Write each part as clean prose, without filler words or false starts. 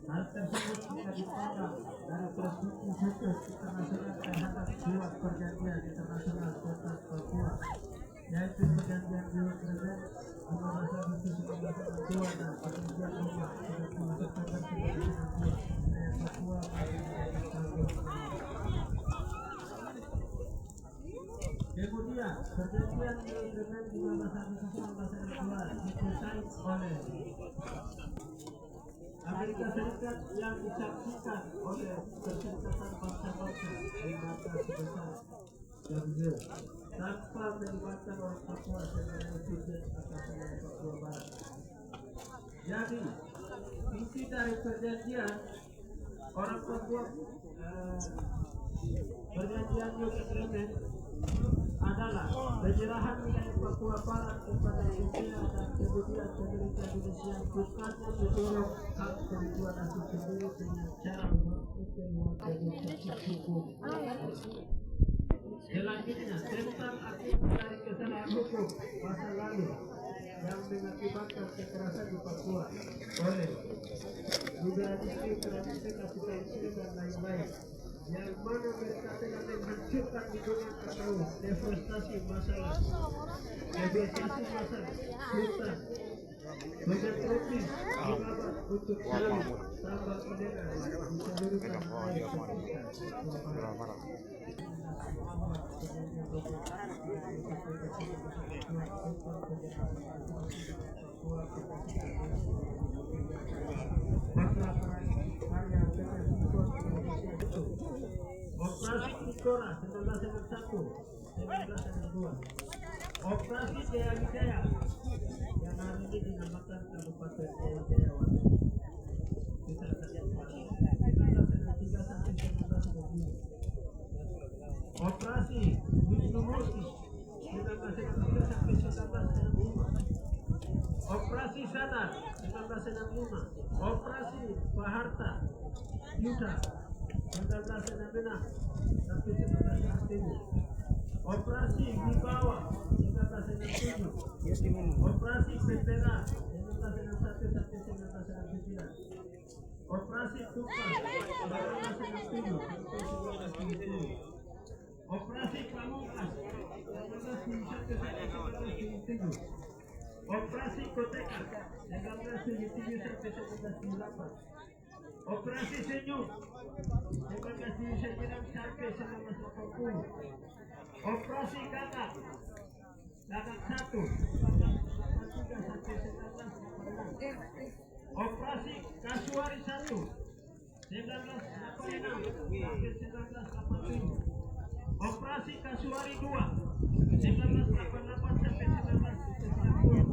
Hal tersebut jika dipandang dari perspektif hukum internasional terhadap dua perjanjian internasional tentang Papua, yaitu perjanjian Rio Grande 15 Agustus 1962 dan perjanjian Roma 30 September 1962 Papua kemudian perjanjian Rio Grande 15 Agustus 1962 diselesaikan oleh Amerika Serikat yang disaksikan oleh Perserikatan Bangsa-Bangsa di markas besar Gabriel tanpa melibatkan orang Papua sebagai subjek atas wilayah Papua Barat. Jadi inti dari perjanjian orang Papua perjanjian Rio Grande adalah penyerahan wilayah Papua Barat kepada Indonesia dan kemudian pemerintah Indonesia bukannya mendorong hak kebutuhan asli sendiri dengan cara memperluas hukum. Selanjutnya tentang akibat dari kesalahan hukum masa lalu yang mengakibatkan kekerasan di Papua oleh liberalisme, terorisme, kapitalisme dan lain-lain, yang mana mereka telah menghancurkan lingkungan atau deforestasi masalah, deforestasi masalah, hutan, hujan tropis, dibabat untuk sawit, tambang mineral di seluruh tanah air sekitar. Operasi Tikora 1961-1962, Operasi Jaya Wijaya yang hari ini dinamakan Kabupaten Jaya Wijaya kita saja 1963-1965, Operasi Wisnu Murti 1963-1965, Operasi Sadar 1965, Operasi Paharta Yuda 1966-1967, Operasi Wibawa 1967, Operasi Petera 1961-1969, Operasi Tupas 1967-1970, Operasi Pamungkas 1971-1977, Operasi Koteka 1977-1998, Operasi Senyum 1979-1980, Operasi Gagak 1 Operasi Kasuari 1 1986-1987, Operasi Kasuari 2 1988-1990,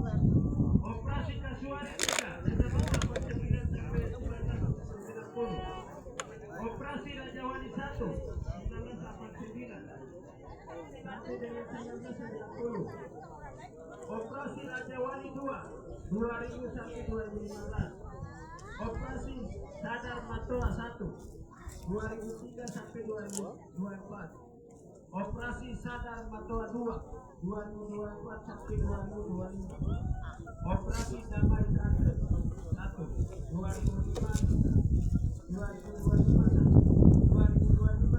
Operasi Kasuari 3 1989-1990, Operasi Rajawali 1 1989 sampai dengan 1990, Operasi Rajawali 2 2000 sampai 2015, Operasi Sadar Matoa 1 2003 sampai 2024, Operasi Sadar Matoa 2 2024 sampai 2025, Operasi Damai Kartel 1 2005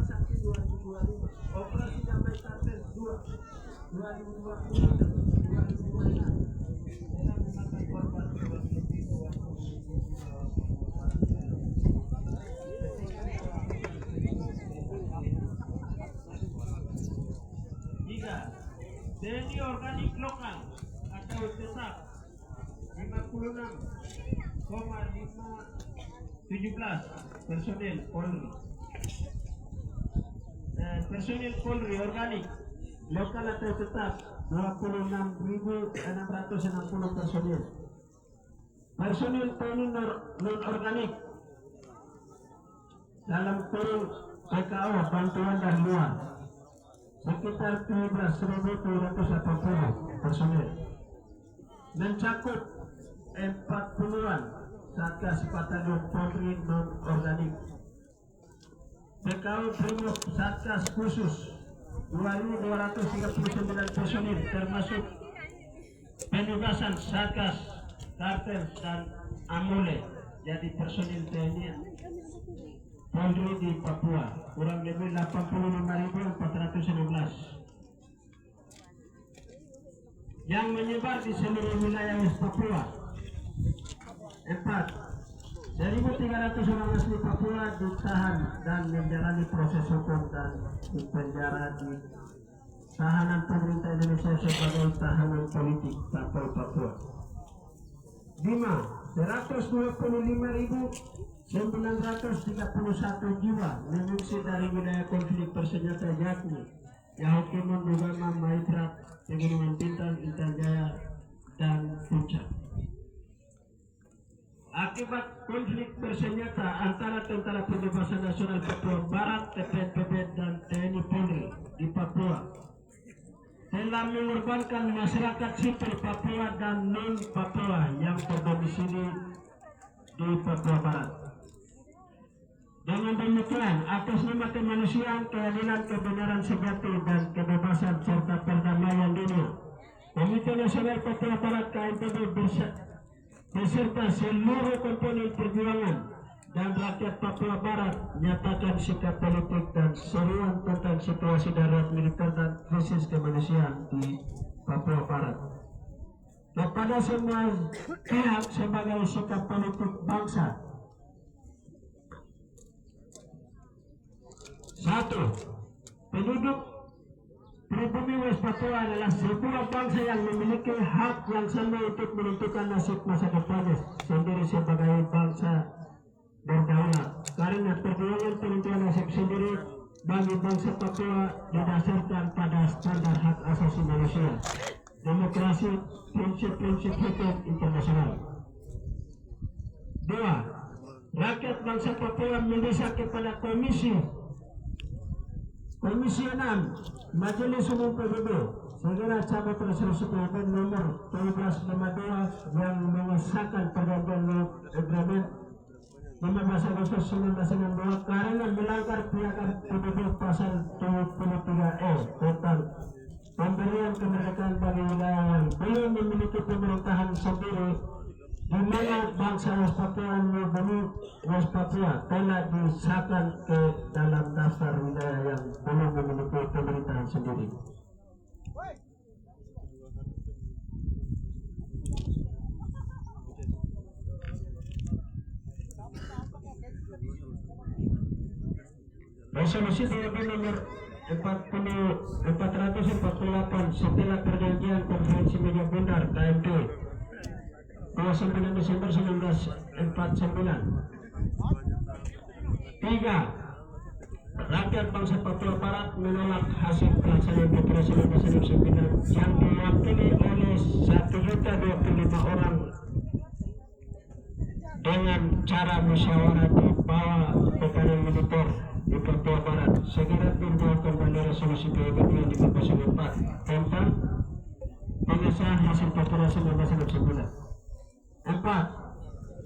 sampai 2025, Operasi Damai Kartel 2 2020 sampai 2026 dengan memakan korban TNI organik lokal atau tetap 56,517 personil Polri. Personil Polri organik lokal atau tetap 26.660 personil. Personil TNI non organik dalam kurung PKO bantuan dan luar sekitar 17.280 personil, mencakup 40-an Satgas Batalion Polri non organik, PKO Brimob Satgas khusus 2.239 personil termasuk penugasan Satgas Kartel dan Amule jadi personil TNI Polri di Papua kurang lebih 85.416 yang menyebar di seluruh wilayah West Papua. 4. 1.300 orang asli Papua ditahan dan menjalani proses hukum dan dipenjara di tahanan pemerintah Indonesia sebagai tahanan politik Tapol Papua. 5. 125.931 jiwa mengungsi dari wilayah konflik bersenjata yakni Yahukimun, Nugama, Maitrat, Pegunungan Bintang, Intan Jaya, dan Puncak. Akibat konflik bersenjata antara Tentara Pembebasan Nasional Papua Barat, TPNPB, dan TNI Polri di Papua telah mengorbankan masyarakat sipil Papua dan non-Papua yang berdomisili di Papua Barat. Dengan demikian, atas nama kemanusiaan, keadilan, kebenaran sejati, dan kebebasan serta perdamaian dunia, Komite Nasional Papua Barat KNPB beserta seluruh komponen perjuangan dan rakyat Papua Barat nyatakan sikap politik dan seruan tentang situasi darurat militer dan krisis kemanusiaan di Papua Barat kepada semua pihak sebagai sikap politik bangsa. 1. Penduduk pribumi West Papua adalah sebuah bangsa yang memiliki hak yang sama untuk menentukan nasib masa depannya sendiri sebagai bangsa berdaulat, karena perjuangan penentuan nasib sendiri bagi bangsa Papua didasarkan pada standar hak asasi manusia, demokrasi, prinsip-prinsip hukum internasional. 2. Rakyat bangsa Papua mendesak kepada Komisi 6 Majelis Umum PBB segera cabut resolusi PBB nomor 1752 yang mengesahkan perjanjian agreement 15 Agustus 1992 karena melanggar piagam PBB pasal 73E tentang pemberian kemerdekaan bagi wilayah yang belum memiliki pemerintahan sendiri, di mana bangsa West Papua West Papua telah disahkan ke dalam daftar wilayah yang belum memiliki pemerintahan sendiri. Resolusi PBB nomor 448 setelah perjanjian konferensi meja bundar KMP 29 Desember 1949. 3. Rakyat bangsa Papua Barat menolak hasil pelaksanaan Pilpres 1969 yang diwakili oleh 1.025 orang dengan cara musyawarah di bawah tekanan militer di Papua Barat. Segera tinjau kembali resolusi PBB 2504 tentang pengesahan hasil Pilpres 1969. 4.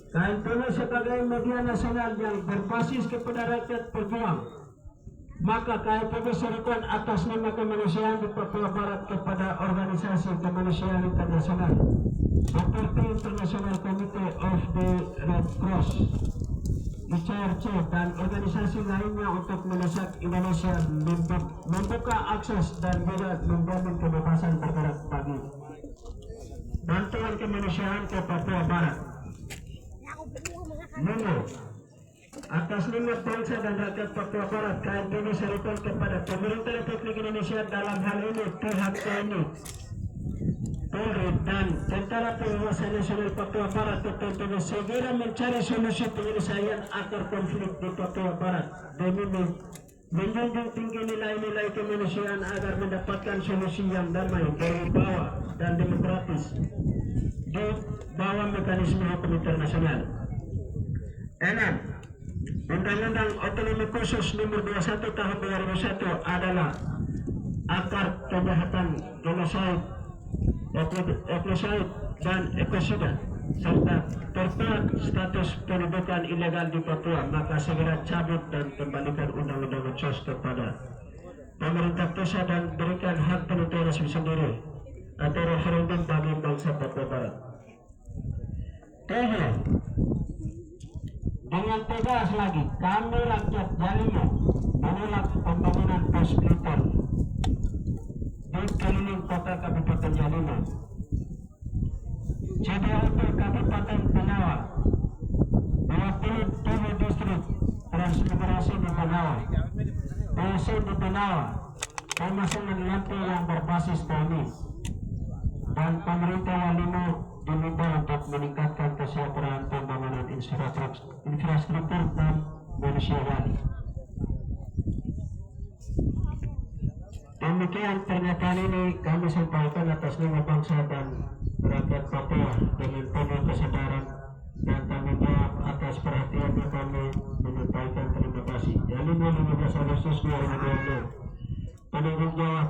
KNPB sebagai media nasional yang berbasis kepada rakyat berjuang, maka KNPB serukan atas nama kemanusiaan di Papua Barat kepada organisasi kemanusiaan internasional seperti International Committee of the Red Cross, ICRC, dan organisasi lainnya untuk mendesak Indonesia membuka akses dan juga menjamin kebebasan bergerak bagi bantuan kemanusiaan ke Papua Barat. 5. Atas nama bangsa dan rakyat Papua Barat, KNPB serukan kepada pemerintah Republik Indonesia, dalam hal ini pihak TNI, Polri, dan Tentara Pembebasan Nasional Papua Barat TPNPB segera mencari solusi penyelesaian akar konflik di Papua Barat demi menjunjung tinggi nilai-nilai kemanusiaan agar mendapatkan solusi yang damai, berwibawa, dan demokratis di bawah mekanisme hukum internasional. 6. Undang-Undang Otonomi Khusus Nomor 21 Tahun 2001 adalah akar kejahatan genosid dan ekosida, serta tertera status pendudukan ilegal di Papua, maka segera cabut dan kembalikan Undang-Undang Otsus kepada pemerintah pusat dan berikan hak penentuan nasib sendiri atau referendum bagi bangsa Papua Barat. 7. Dengan tegas lagi, kami rakyat Jalimo menolak pembangunan pos filter di keliling kota Kabupaten Jalimo. CDLP Kabupaten Banawa, 27 distrik transmigrasi di Banawa, PC di Banawa, pemasangan lampu yang berbasis TNI, dan pemerintah Jalimo diminta untuk meningkatkan kesejahteraan pembangunan infrastruktur dan manusia Wali. Demikian pernyataan ini kami sampaikan atas nama bangsa dan rakyat Papua dengan penuh kesadaran dan tanggung jawab. Atas perhatiannya kami menyampaikan terima kasih. Jalimo 15 Agustus 2020. Penanggung jawab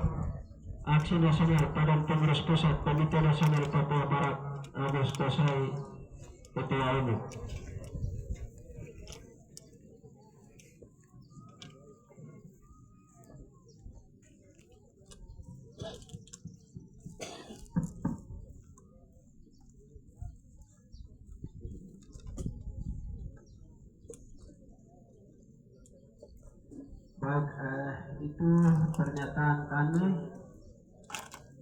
Aksi Nasional Badan Pengurus Pusat Komite Nasional Papua Barat Agus Kosai, Ketua Umum. Baik, itu pernyataan kami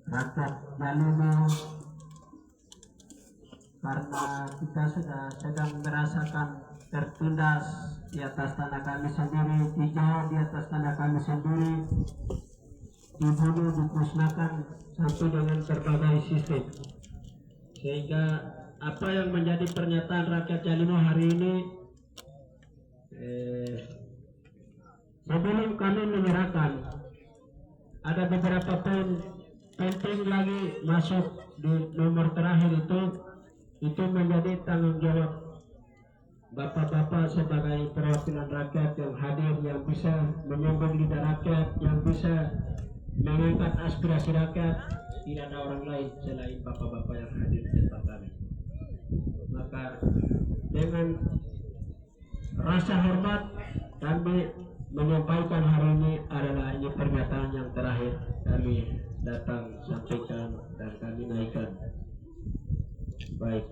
rakyat Jalimo, karena kita sudah sedang merasakan tertindas di atas tanah kami sendiri, dijauh di atas tanah kami sendiri, dibunuh, dimusnahkan sampai dengan berbagai sistem, sehingga apa yang menjadi pernyataan rakyat Jalimo hari ini, sebelum kami menyerahkan, ada beberapa poin penting lagi masuk di nomor terakhir itu menjadi tanggung jawab bapak-bapak sebagai perwakilan rakyat yang hadir, yang bisa menyambung lidah rakyat, yang bisa mengangkat aspirasi rakyat. Tidak ada orang lain selain bapak-bapak yang hadir di tempat kami. Maka dengan rasa hormat kami menyampaikan hari ini adalah ini pernyataan yang terakhir kami datang sampaikan dan kami naikkan. Baik,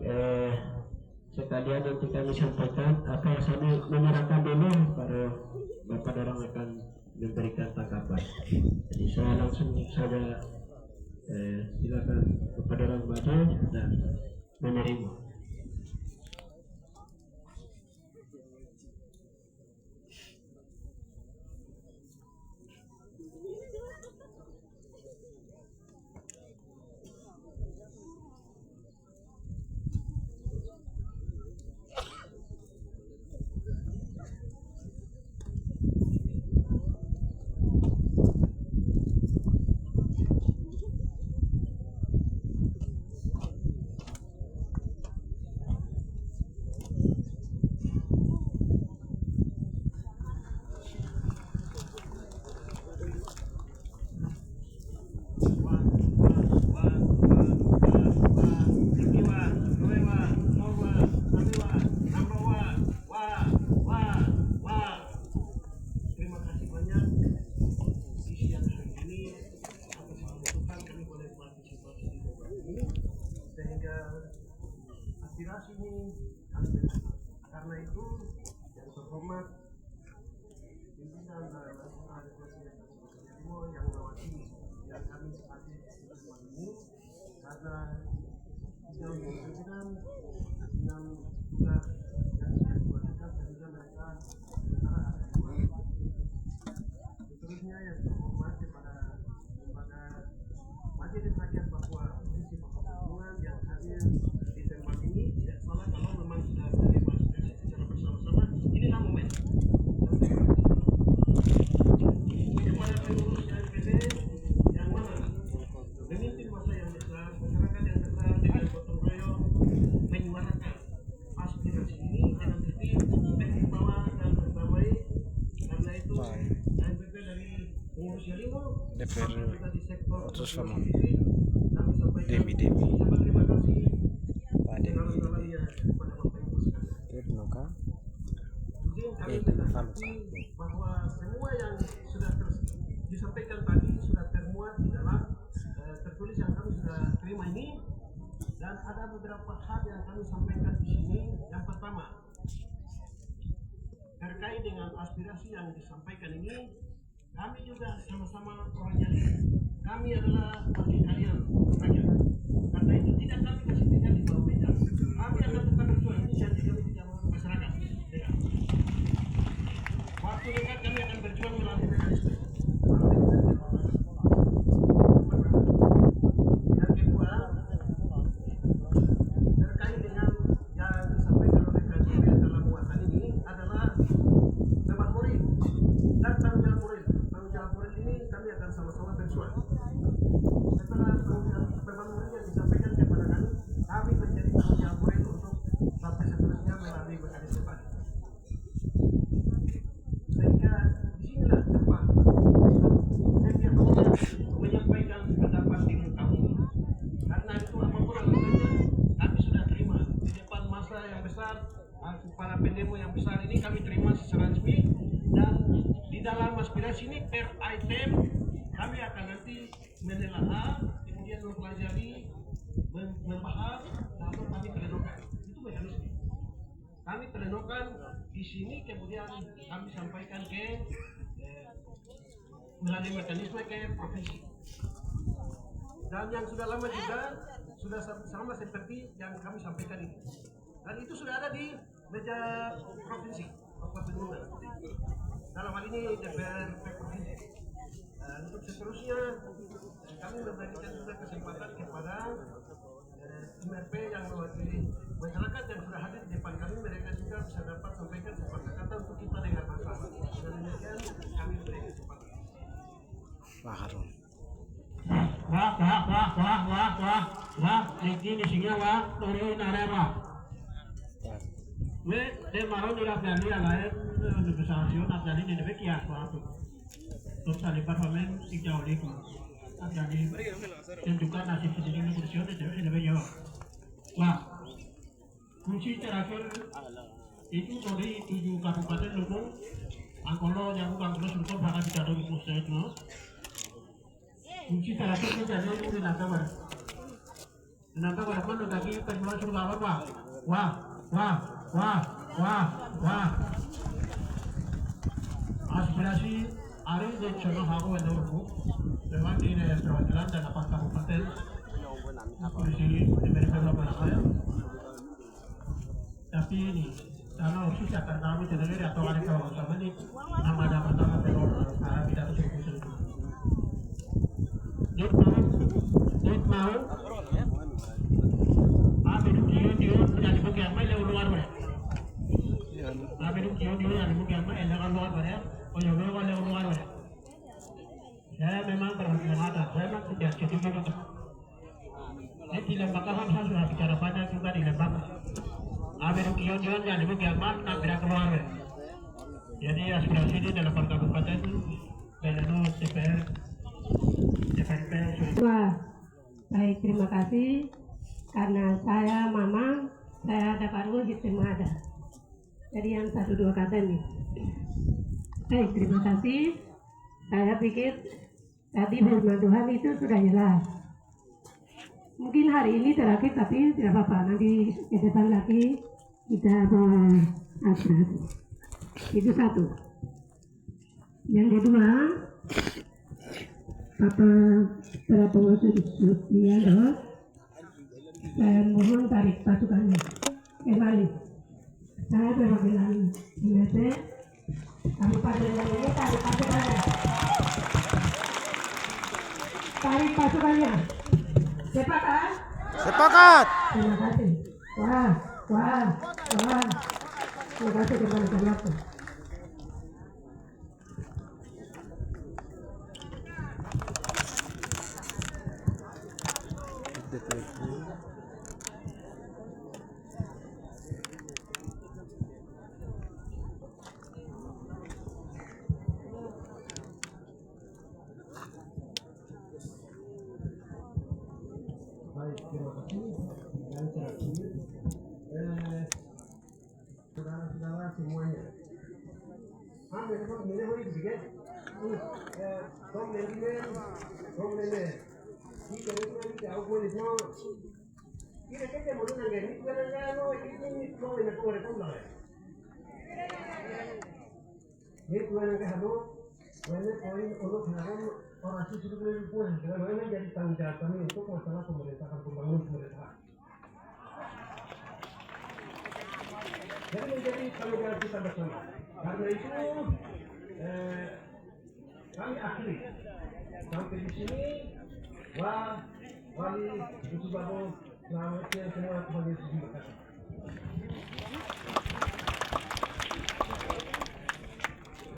sekalian nanti kami sampaikan akan kami menyerahkan dulu, baru Bapak Dorong akan memberikan tanggapan. Jadi saya langsung saja silakan Bapak Dorong maju dan menerima. Aspirasi ini harus dilakukan. Karena itu yang terhormat pimpinan dan yang mewakili yang kami hadir di tempat ini, karena bidang pimpinan juga yang sudah diwakilkan sehingga mereka seterusnya yang terhormat kepada lembaga Majelis Rakyat Papua Provinsi Papua Pegunungan yang hadir di tempat ini. Tidak salah kalau memang sudah menerima secara bersama-sama. Inilah momen kepada pengurus KMPD yang mana memimpin masa yang besar, masyarakat yang besar dengan gotong royong menyuarakan aspirasi ini dengan tertib, berwibawa dan berdamai. Karena itu KMPD dari pengurus Jalimo kita di sektor otros famosos kami sampaikan Demi terima kasih Padre segala-galanya kepada Bapak Ibu sekalian. Ternoka Izin kami menyampaikan bahwa semua yang sudah disampaikan tadi sudah termuat di dalam tertulis yang kami sudah terima ini, dan ada beberapa hal yang kami sampaikan di sini. Yang pertama, dengan aspirasi yang disampaikan ini, kami juga sama-sama orang Jambi. Kami adalah wakil kalian, rakyat. Karena itu tidak kami kasih tinggal di bawah meja. Kami akan tetap berjuang. Ini janji kami di dalam masyarakat. Ya. Waktu dekat kami akan berjuang melalui mekanisme. Yang kedua, terkait dengan yang disampaikan oleh KJB dalam muatan ini adalah beban moral dan tanggung jawab moral. Tanggung jawab moral ini kami akan sama-sama berjuang. Setelah beban moral yang disampaikan kepada kami, kami menjadi tanggung jawab moral untuk sampai seterusnya melalui mekanisme tadi. Sehingga disinilah tempat setiap orang menyampaikan pendapat di muka umum. Karena itu apapun alasannya, kami sudah terima di depan masa yang besar, para pendemo yang besar ini kami terima secara resmi, dan di dalam aspirasi ini per item kami akan nanti menelaah, kemudian mempelajari, membahas, lalu kami plenokan. Itu mekanisme. Kami plenokan di sini, kemudian kami sampaikan ke melalui mekanisme ke provinsi. Dan yang sudah lama juga sudah sama seperti yang kami sampaikan ini. Dan itu sudah ada di meja provinsi, dalam hal ini DPR provinsi. Untuk seterusnya kami memberikan juga kesempatan kepada MRP yang mewakili masyarakat yang sudah hadir di depan kami, mereka juga bisa dapat sampaikan kata untuk kita dengar masalah. Dan demikian kami berikan kesempatan. Wah, ini isinya wah, turun arema. De marron udah berani lain negosiasi jadi di depan kias waktu. Terus ada parlemen sejauh itu. Jadi tentukan nasib sendiri negosiasi di depan ya. Wah, kunci terakhir itu dari 7 kabupaten Lumbung, Angkolo, Jambu, Angkolo, Sulkor, bahkan tidak ada di pusat itu. Kunci terakhir itu jadi di Nangkabar. Nangkabar mana lagi penjualan Surabaya wah. Aspirasi hari ini contoh aku yang dulu, memang di perwakilan dan 8 kabupaten. Polisi dari beberapa ya. Tapi ini karena khusus akan kami sendiri atau ada kawan sama ini nama ada pertama pelor karena tidak tersusun. Dit mau. Abiduk dia menjadi bagian mana luar mana. Abiduk dia menjadi bagian mana yang luar mana. Oh ya luar mana. Saya memang berhati-hati. Saya memang tidak setuju dengan. Di lembaga saya sudah bicara banyak juga di lembaga. Abiduk dia jadi bagian mana tidak keluar. Jadi aspirasi ini dalam kabupaten Belenu DPR. Wah, baik, terima kasih. Karena saya Mama, saya ada baru hitung ada. Jadi yang 1-2 kata nih. Baik, terima kasih. Saya pikir tadi firman Tuhan itu sudah jelas. Mungkin hari ini terakhir, tapi tidak apa-apa. Nanti ke depan lagi kita beraspirasi. Itu satu. Yang kedua, para pengusaha diskusi adalah saya mohon tarik pasukannya kembali. Saya perwakilan MRP Kabupaten ini tarik pasukannya. Tarik pasukannya. Sepakat? Sepakat. Terima kasih. Wah. Terima kasih kepada waktu. Baik, terima kasih. Dan terakhir, saudara-saudara semuanya. Mereka memilih hari juga. Dom lele. Jika itu nanti jauh boleh semua. Kita kerja mau nangga ini, kita nangga no, ini mau nak keluar itu lah. Ini tuan yang keharu, ini poin untuk harum orasi sudah dilakukan. Dengan mana jadi tanggung jawab kami untuk masalah pemerintahan pembangunan pemerintahan. Jadi menjadi tanggung jawab kita bersama. Karena itu kami akhiri sampai di sini. Wali Utubago, selamat siang semua, kembali di sini.